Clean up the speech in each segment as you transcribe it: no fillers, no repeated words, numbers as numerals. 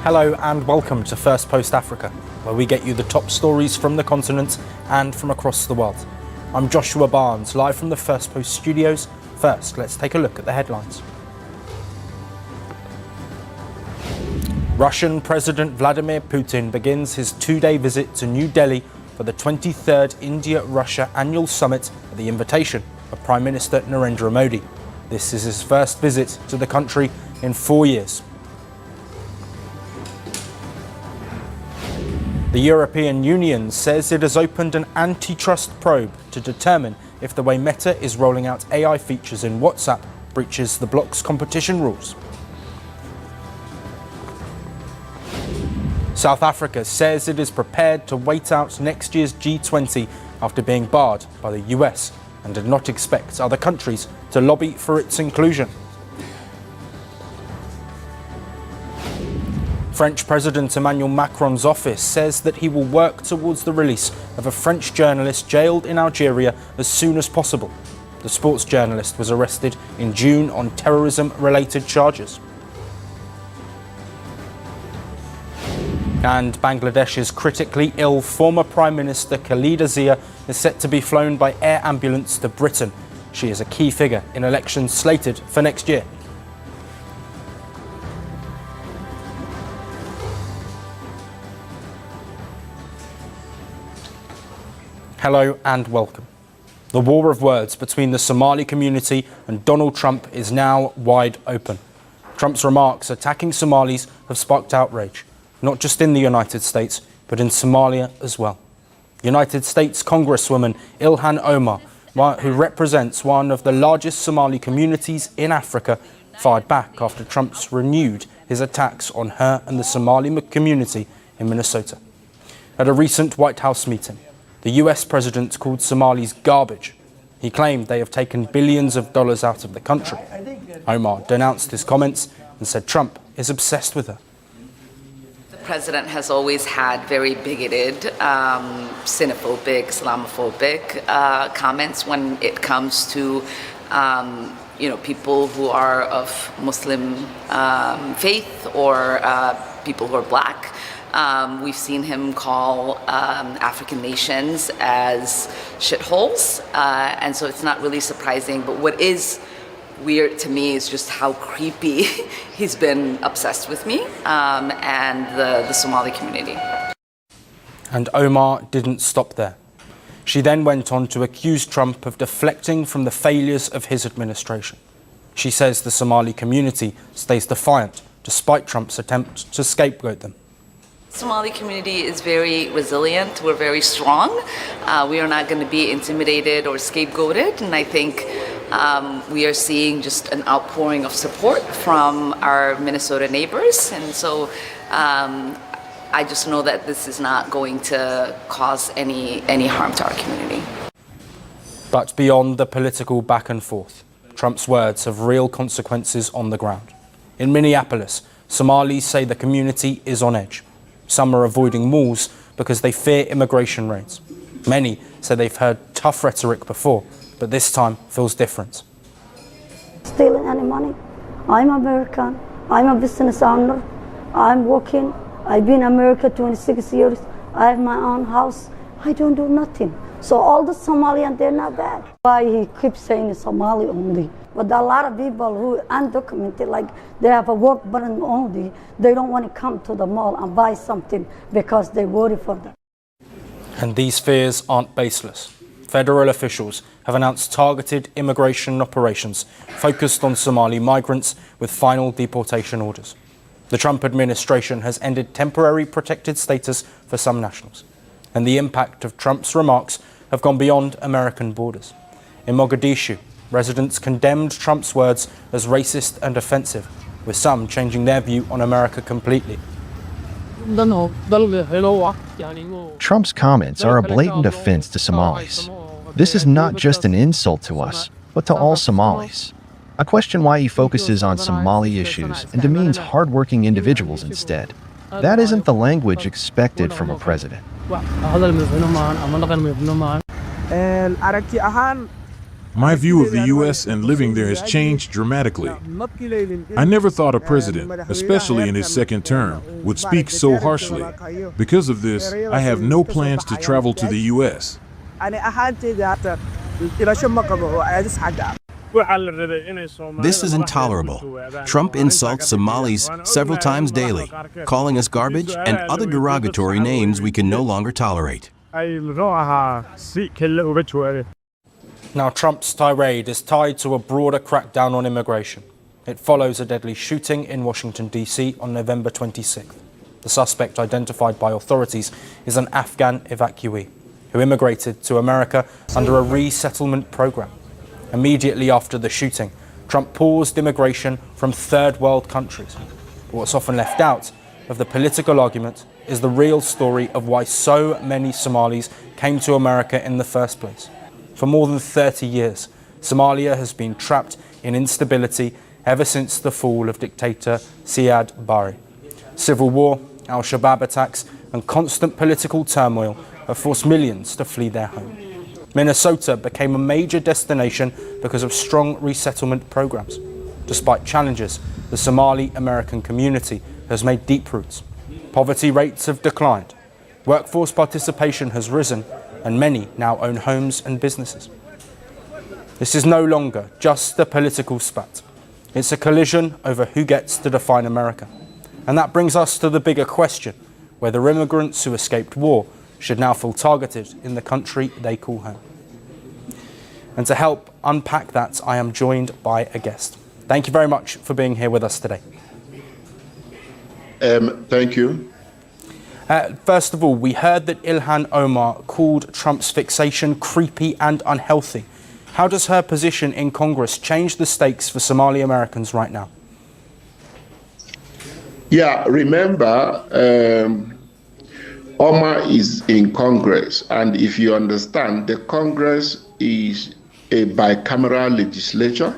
Hello and welcome to Firstpost Africa, where we get you the top stories from the continent and from across the world. I'm Joshua Barnes, live from the Firstpost studios. First, let's take a look at the headlines. Russian President Vladimir Putin begins his two-day visit to New Delhi for the 23rd India-Russia Annual Summit at the invitation of Prime Minister Narendra Modi. This is his first visit to the country in 4 years. The European Union says it has opened an antitrust probe to determine if the way Meta is rolling out AI features in WhatsApp breaches the bloc's competition rules. South Africa says it is prepared to wait out next year's G20 after being barred by the US and did not expect other countries to lobby for its inclusion. French President Emmanuel Macron's office says that he will work towards the release of a French journalist jailed in Algeria as soon as possible. The sports journalist was arrested in June on terrorism-related charges. And Bangladesh's critically ill former Prime Minister Khalida Zia is set to be flown by air ambulance to Britain. She is a key figure in elections slated for next year. Hello and welcome. The war of words between the Somali community and Donald Trump is now wide open. Trump's remarks attacking Somalis have sparked outrage, not just in the United States, but in Somalia as well. United States Congresswoman Ilhan Omar, who represents one of the largest Somali communities in Africa, fired back after Trump's renewed his attacks on her and the Somali community in Minnesota. At a recent White House meeting, the US president called Somalis garbage. He claimed they have taken billions of dollars out of the country. Omar denounced his comments and said Trump is obsessed with her. The president has always had very bigoted, xenophobic, Islamophobic comments when it comes to people who are of Muslim faith or people who are black. We've seen him call African nations as shitholes, and so it's not really surprising. But what is weird to me is just how creepy he's been obsessed with me and the Somali community. And Omar didn't stop there. She then went on to accuse Trump of deflecting from the failures of his administration. She says the Somali community stays defiant despite Trump's attempt to scapegoat them. The Somali community is very resilient. We're very strong. We are not going to be intimidated or scapegoated. And I think we are seeing just an outpouring of support from our Minnesota neighbors. And so I just know that this is not going to cause any harm to our community. But beyond the political back and forth, Trump's words have real consequences on the ground. In Minneapolis, Somalis say the community is on edge. Some are avoiding malls because they fear immigration raids. Many say they've heard tough rhetoric before, but this time feels different. Stealing any money. I'm American. I'm a business owner. I'm working. I've been in America 26 years. I have my own house. I don't do nothing. So all the Somalians, they're not bad. Why he keeps saying Somali only? But a lot of people who undocumented, like they have a work button only, they don't want to come to the mall and buy something because they worry for them. And these fears aren't baseless. Federal officials have announced targeted immigration operations focused on Somali migrants with final deportation orders. The Trump administration has ended temporary protected status for some nationals. And the impact of Trump's remarks have gone beyond American borders. In Mogadishu, residents condemned Trump's words as racist and offensive, with some changing their view on America completely. Trump's comments are a blatant offense to Somalis. This is not just an insult to us, but to all Somalis. I question why he focuses on Somali issues and demeans hardworking individuals instead. That isn't the language expected from a president. My view of the US and living there has changed dramatically. I never thought a president, especially in his second term, would speak so harshly. Because of this, I have no plans to travel to the US. This is intolerable. Trump insults Somalis several times daily, calling us garbage and other derogatory names we can no longer tolerate. Now, Trump's tirade is tied to a broader crackdown on immigration. It follows a deadly shooting in Washington, D.C. on November 26th. The suspect, identified by authorities, is an Afghan evacuee who immigrated to America under a resettlement program. Immediately after the shooting, Trump paused immigration from third world countries. But what's often left out of the political argument is the real story of why so many Somalis came to America in the first place. For more than 30 years, Somalia has been trapped in instability ever since the fall of dictator Siad Barre. Civil war, al-Shabaab attacks, and constant political turmoil have forced millions to flee their home. Minnesota became a major destination because of strong resettlement programs. Despite challenges, the Somali American community has made deep roots. Poverty rates have declined, workforce participation has risen, and many now own homes and businesses. This is no longer just a political spat. It's a collision over who gets to define America. And that brings us to the bigger question, whether immigrants who escaped war should now feel targeted in the country they call home. And to help unpack that, I am joined by a guest. Thank you very much for being here with us today. Thank you. First of all, we heard that Ilhan Omar called Trump's fixation creepy and unhealthy. How does her position in Congress change the stakes for Somali Americans right now? Yeah, remember, Omar is in Congress, and if you understand, the Congress is a bicameral legislature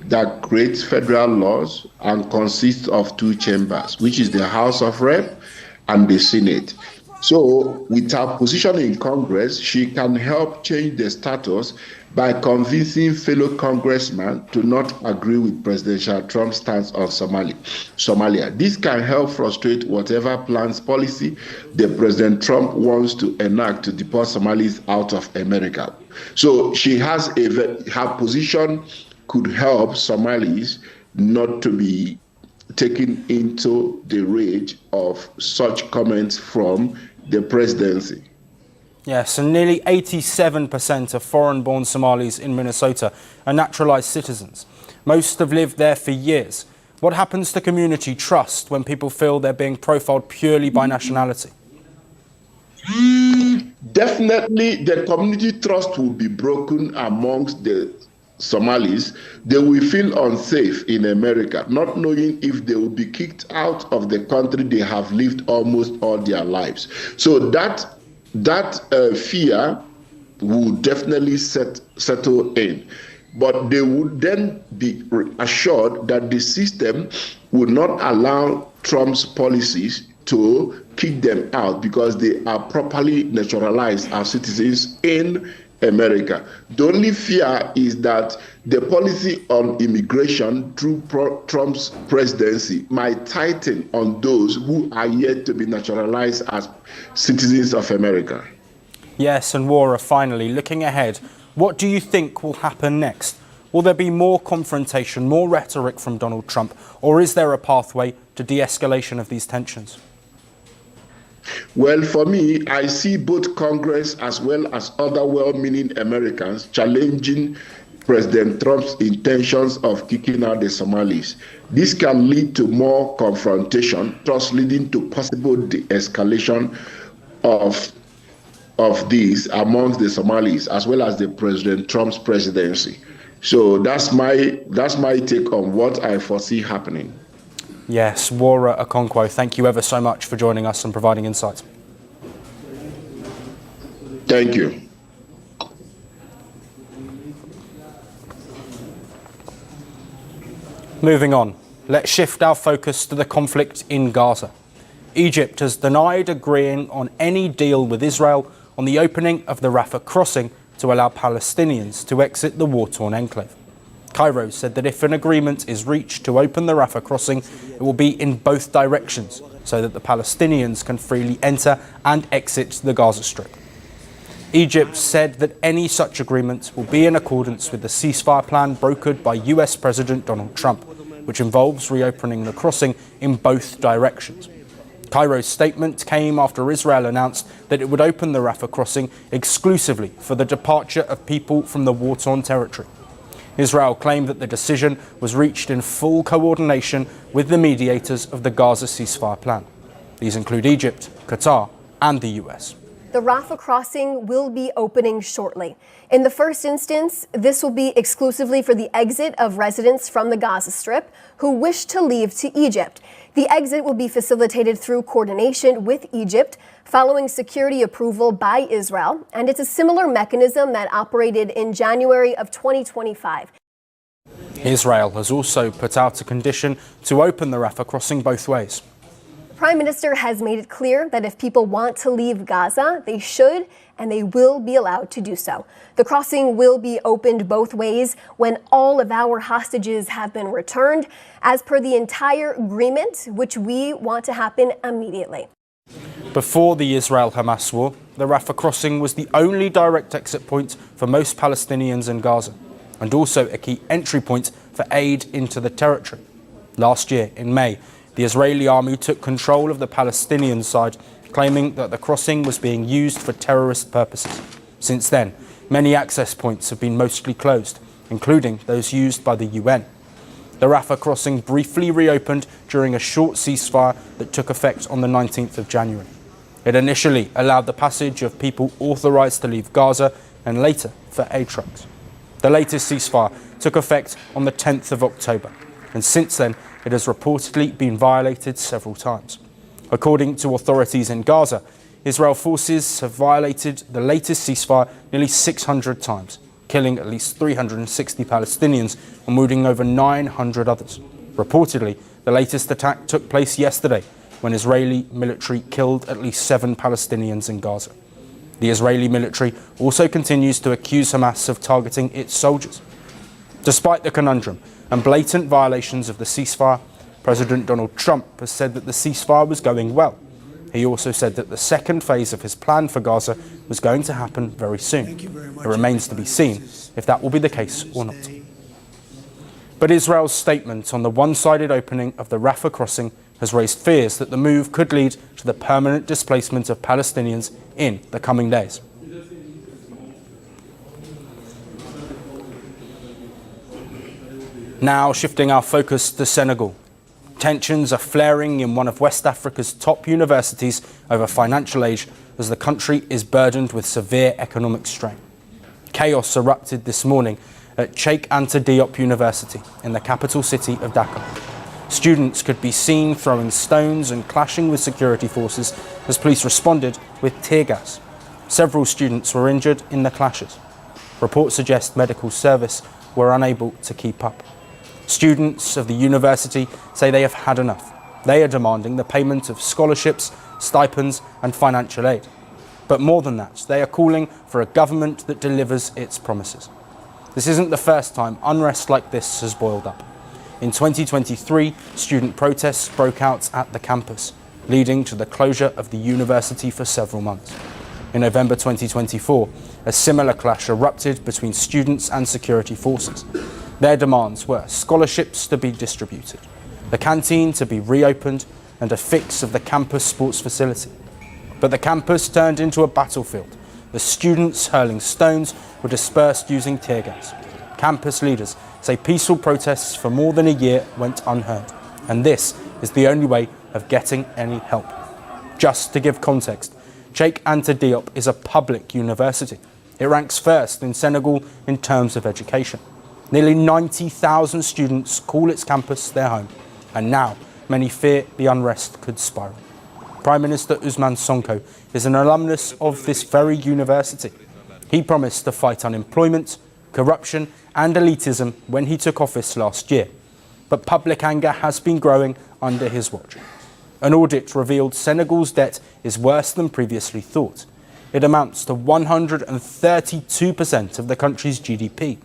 that creates federal laws and consists of two chambers, which is the House of Rep and the Senate. So with her position in Congress, she can help change the status by convincing fellow congressmen to not agree with President Trump's stance on Somalia. This can help frustrate whatever plans policy the President Trump wants to enact to deport Somalis out of America. So she has her position could help Somalis not to be taken into the rage of such comments from the presidency. Yes, and nearly 87% of foreign-born Somalis in Minnesota are naturalized citizens. Most have lived there for years. What happens to community trust when people feel they're being profiled purely by nationality? Definitely, the community trust will be broken amongst the Somalis. They will feel unsafe in America, not knowing if they will be kicked out of the country they have lived almost all their lives. So that fear will definitely settle in. But they would then be assured that the system will not allow Trump's policies to kick them out because they are properly naturalized as citizens in America. The only fear is that the policy on immigration through Trump's presidency might tighten on those who are yet to be naturalized as citizens of America. Yes, and Wara, finally, looking ahead, what do you think will happen next? Will there be more confrontation, more rhetoric from Donald Trump, or is there a pathway to de-escalation of these tensions? Well, for me, I see both Congress as well as other well-meaning Americans challenging President Trump's intentions of kicking out the Somalis. This can lead to more confrontation, thus leading to possible de-escalation of these amongst the Somalis as well as the President Trump's presidency. So that's my take on what I foresee happening. Yes, Wara Okonkwo, thank you ever so much for joining us and providing insight. Thank you. Moving on, let's shift our focus to the conflict in Gaza. Egypt has denied agreeing on any deal with Israel on the opening of the Rafah crossing to allow Palestinians to exit the war-torn enclave. Cairo said that if an agreement is reached to open the Rafah crossing, it will be in both directions, so that the Palestinians can freely enter and exit the Gaza Strip. Egypt said that any such agreement will be in accordance with the ceasefire plan brokered by US President Donald Trump, which involves reopening the crossing in both directions. Cairo's statement came after Israel announced that it would open the Rafah crossing exclusively for the departure of people from the war-torn territory. Israel claimed that the decision was reached in full coordination with the mediators of the Gaza ceasefire plan. These include Egypt, Qatar, and the US. The Rafah crossing will be opening shortly. In the first instance, this will be exclusively for the exit of residents from the Gaza Strip who wish to leave to Egypt. The exit will be facilitated through coordination with Egypt, following security approval by Israel, and it's a similar mechanism that operated in January of 2025. Israel has also put out a condition to open the Rafah crossing both ways. The Prime Minister has made it clear that if people want to leave Gaza, they should and they will be allowed to do so. The crossing will be opened both ways when all of our hostages have been returned, as per the entire agreement, which we want to happen immediately. Before the Israel-Hamas war, the Rafah crossing was the only direct exit point for most Palestinians in Gaza, and also a key entry point for aid into the territory. Last year, in May, the Israeli army took control of the Palestinian side, claiming that the crossing was being used for terrorist purposes. Since then, many access points have been mostly closed, including those used by the UN. The Rafah crossing briefly reopened during a short ceasefire that took effect on the 19th of January. It initially allowed the passage of people authorized to leave Gaza and later for aid trucks. The latest ceasefire took effect on the 10th of October, and since then it has reportedly been violated several times. According to authorities in Gaza, Israel forces have violated the latest ceasefire nearly 600 times, killing at least 360 Palestinians and wounding over 900 others. Reportedly, the latest attack took place yesterday when Israeli military killed at least 7 Palestinians in Gaza. The Israeli military also continues to accuse Hamas of targeting its soldiers. Despite the conundrum and blatant violations of the ceasefire, President Donald Trump has said that the ceasefire was going well. He also said that the second phase of his plan for Gaza was going to happen very soon. It remains to be seen if that will be the case or not. But Israel's statement on the one-sided opening of the Rafah crossing has raised fears that the move could lead to the permanent displacement of Palestinians in the coming days. Now shifting our focus to Senegal. Tensions are flaring in one of West Africa's top universities over financial aid as the country is burdened with severe economic strain. Chaos erupted this morning at Cheikh Anta Diop University in the capital city of Dakar. Students could be seen throwing stones and clashing with security forces as police responded with tear gas. Several students were injured in the clashes. Reports suggest medical service were unable to keep up. Students of the university say they have had enough. They are demanding the payment of scholarships, stipends and financial aid. But more than that, they are calling for a government that delivers its promises. This isn't the first time unrest like this has boiled up. In 2023, student protests broke out at the campus, leading to the closure of the university for several months. In November 2024, a similar clash erupted between students and security forces. Their demands were scholarships to be distributed, the canteen to be reopened, and a fix of the campus sports facility. But the campus turned into a battlefield. The students hurling stones were dispersed using tear gas. Campus leaders say peaceful protests for more than a year went unheard, and this is the only way of getting any help. Just to give context, Cheikh Anta Diop is a public university. It ranks first in Senegal in terms of education. Nearly 90,000 students call its campus their home, and now many fear the unrest could spiral. Prime Minister Ousmane Sonko is an alumnus of this very university. He promised to fight unemployment, corruption and elitism when he took office last year. But public anger has been growing under his watch. An audit revealed Senegal's debt is worse than previously thought. it amounts to 132% of the country's GDP.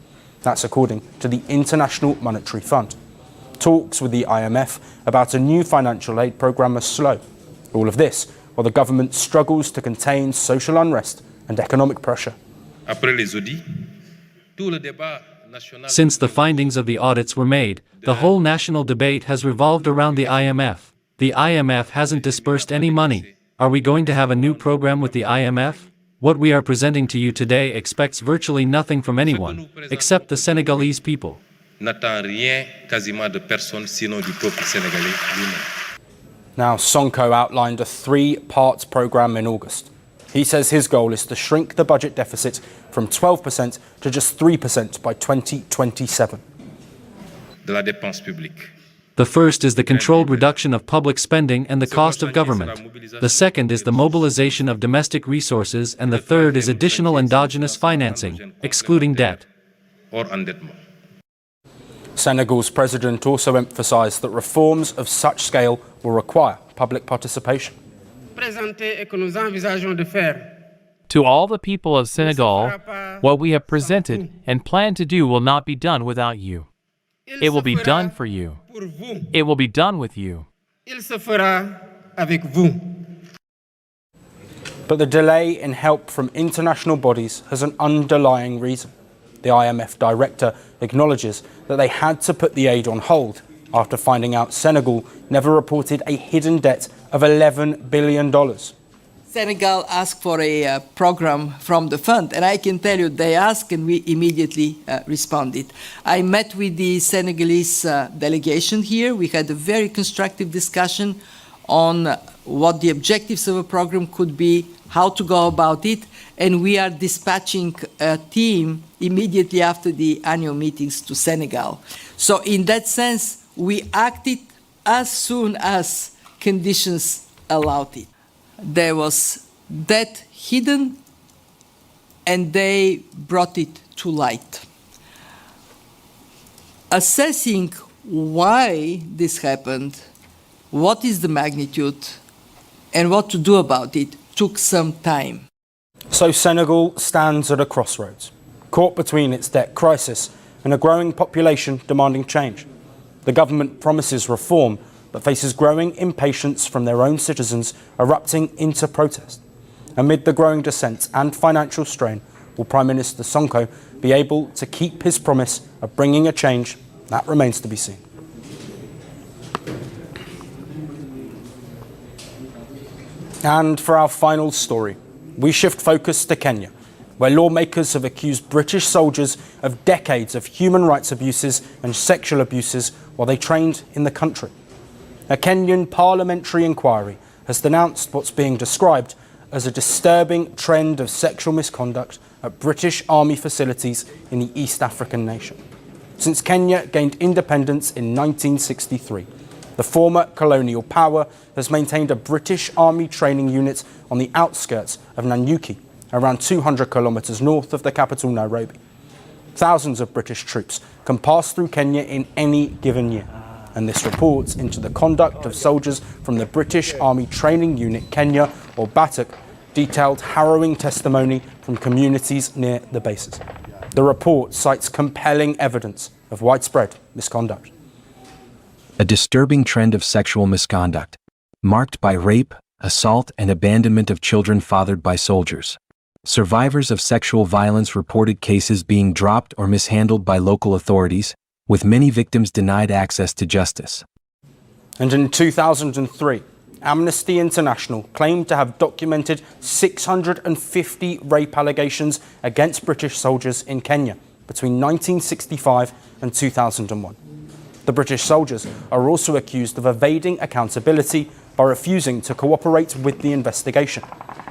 That's according to the International Monetary Fund. Talks with the IMF about a new financial aid programme are slow. All of this while the government struggles to contain social unrest and economic pressure. Since the findings of the audits were made, the whole national debate has revolved around the IMF. The IMF hasn't disbursed any money. Are we going to have a new program with the IMF? What we are presenting to you today expects virtually nothing from anyone, except the Senegalese people. Now, Sonko outlined a 3-part programme in August. He says his goal is to shrink the budget deficit from 12% to just 3% by 2027. The first is the controlled reduction of public spending and the cost of government. The second is the mobilization of domestic resources, and the third is additional endogenous financing, excluding debt. Senegal's president also emphasised that reforms of such scale will require public participation. To all the people of Senegal, what we have presented and plan to do will not be done without you. It will be done for you. It will be done with you. But the delay in help from international bodies has an underlying reason. The IMF director acknowledges that they had to put the aid on hold after finding out Senegal never reported a hidden debt of $11 billion. Senegal asked for a program from the fund, and I can tell you they asked and we immediately responded. I met with the Senegalese delegation here. We had a very constructive discussion on what the objectives of a program could be, how to go about it, and we are dispatching a team immediately after the annual meetings to Senegal. So in that sense, we acted as soon as conditions allowed it. There was that hidden, and they brought it to light. Assessing why this happened, what is the magnitude, and what to do about it took some time. So Senegal stands at a crossroads, caught between its debt crisis and a growing population demanding change. The government promises reform, but faces growing impatience from their own citizens erupting into protest. Amid the growing dissent and financial strain, will Prime Minister Sonko be able to keep his promise of bringing a change? That remains to be seen. And for our final story, we shift focus to Kenya, where lawmakers have accused British soldiers of decades of human rights abuses and sexual abuses while they trained in the country. A Kenyan parliamentary inquiry has denounced what's being described as a disturbing trend of sexual misconduct at British Army facilities in the East African nation. Since Kenya gained independence in 1963, the former colonial power has maintained a British Army training unit on the outskirts of Nanyuki, around 200 kilometres north of the capital Nairobi. Thousands of British troops can pass through Kenya in any given year, and this reports into the conduct of soldiers from the British Army Training Unit Kenya, or BATUK, detailed harrowing testimony from communities near the bases. The report cites compelling evidence of widespread misconduct. A disturbing trend of sexual misconduct, marked by rape, assault, and abandonment of children fathered by soldiers. Survivors of sexual violence reported cases being dropped or mishandled by local authorities, with many victims denied access to justice. And in 2003, Amnesty International claimed to have documented 650 rape allegations against British soldiers in Kenya between 1965 and 2001. The British soldiers are also accused of evading accountability by refusing to cooperate with the investigation.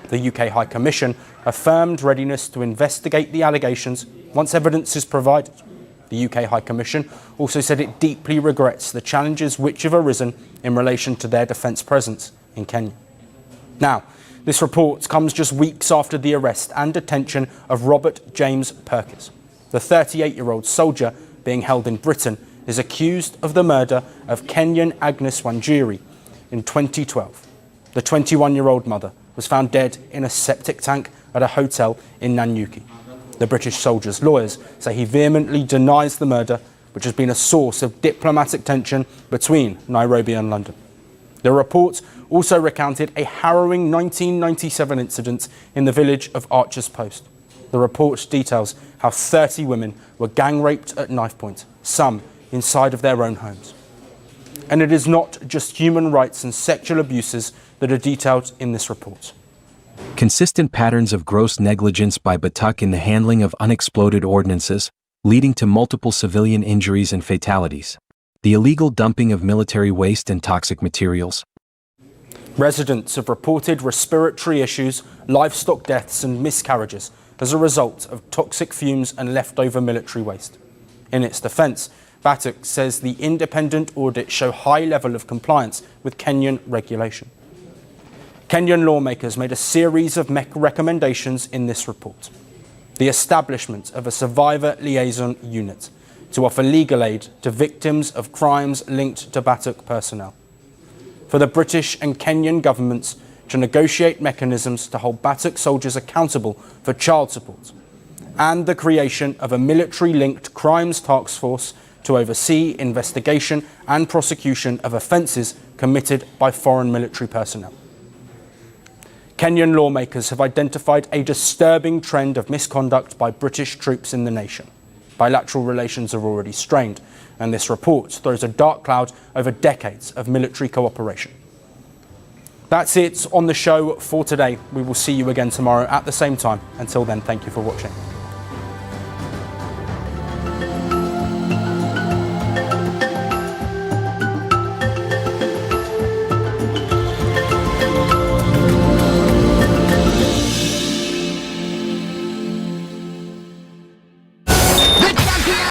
The UK High Commission affirmed readiness to investigate the allegations once evidence is provided. The UK High Commission also said it deeply regrets the challenges which have arisen in relation to their defence presence in Kenya. Now, this report comes just weeks after the arrest and detention of Robert James Perkins. The 38-year-old soldier being held in Britain is accused of the murder of Kenyan Agnes Wanjiri in 2012. The 21-year-old mother was found dead in a septic tank at a hotel in Nanyuki. The British soldier's lawyers say he vehemently denies the murder, which has been a source of diplomatic tension between Nairobi and London. The report also recounted a harrowing 1997 incident in the village of Archer's Post. The report details how 30 women were gang raped at knife point, some inside of their own homes. And it is not just human rights and sexual abuses that are detailed in this report. Consistent patterns of gross negligence by Batuk in the handling of unexploded ordnances, leading to multiple civilian injuries and fatalities. The illegal dumping of military waste and toxic materials. Residents have reported respiratory issues, livestock deaths and miscarriages as a result of toxic fumes and leftover military waste. In its defence, Batuk says the independent audits show high level of compliance with Kenyan regulation. Kenyan lawmakers made a series of recommendations in this report. The establishment of a survivor liaison unit to offer legal aid to victims of crimes linked to Batuk personnel. For the British and Kenyan governments to negotiate mechanisms to hold Batuk soldiers accountable for child support, and the creation of a military-linked crimes task force to oversee investigation and prosecution of offences committed by foreign military personnel. Kenyan lawmakers have identified a disturbing trend of misconduct by British troops in the nation. Bilateral relations are already strained, and this report throws a dark cloud over decades of military cooperation. That's it on the show for today. We will see you again tomorrow at the same time. Until then, thank you for watching.